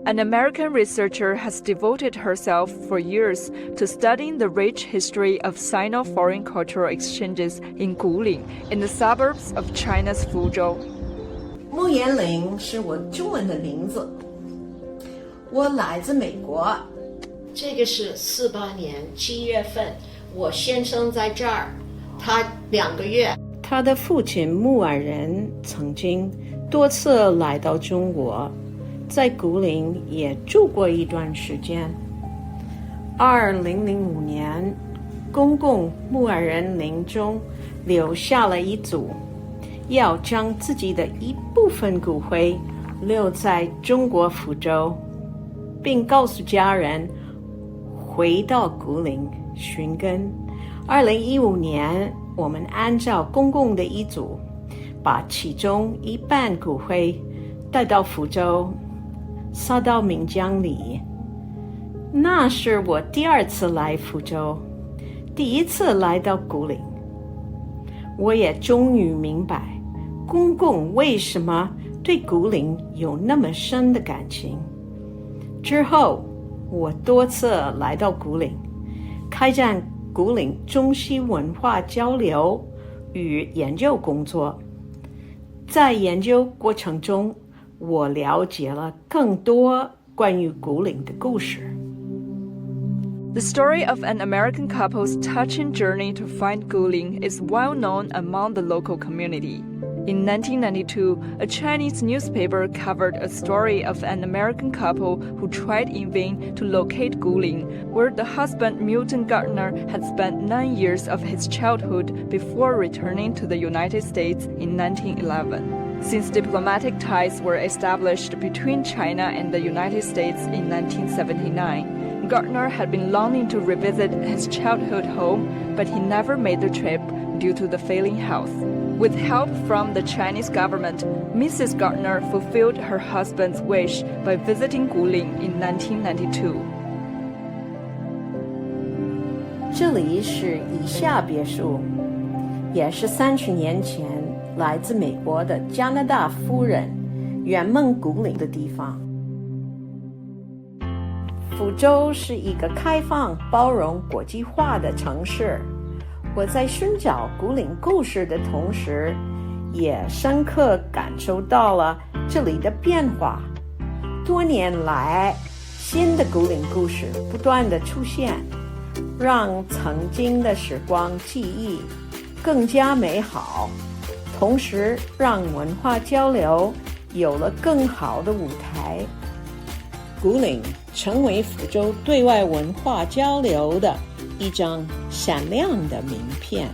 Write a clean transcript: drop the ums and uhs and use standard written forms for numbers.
An American researcher has devoted herself for years to studying the rich history of Sino-foreign cultural exchanges in Guling, in the suburbs of China's Fuzhou. 穆延龄是我中文的名字，我来自美国。这个是48年7月份，我先生在这儿，他2个月。他的父亲穆尔人曾经多次来到中国，在古岭也住过一段时间。2005年，公公穆尔人临终留下了遗嘱，要将自己的一部分骨灰留在中国福州，并告诉家人回到古岭寻根。2015年，我们按照公公的遗嘱，把其中一半骨灰带到福州，撒到岷江里。那是我第2次来福州，第1次来到古岭。我也终于明白公公为什么对古岭有那么深的感情。之后我多次来到古岭，开展古岭中西文化交流与研究工作。在研究过程中，我了解了更多关于古岭的故事。The story of an American couple's touching journey to find Guling is well known among the local community. In 1992, a Chinese newspaper covered a story of an American couple who tried in vain to locate Guling, where the husband Milton Gardner had spent 9 years of his childhood before returning to the United States in 1911. Since diplomatic ties were established between China and the United States in 1979, Gardner had been longing to revisit his childhood home, but he never made the trip due to the failing health. With help from the Chinese government, Mrs. Gardner fulfilled her husband's wish by visiting Guling in 1992. 这里是以下别墅，也是30年前来自美国的加拿大夫人圆梦古岭的地方。福州是一个开放、包容、国际化的城市。我在寻找古岭故事的同时，也深刻感受到了这里的变化。多年来，新的古岭故事不断的出现，让曾经的时光记忆更加美好，同时让文化交流有了更好的舞台。古岭成为福州对外文化交流的一张闪亮的名片。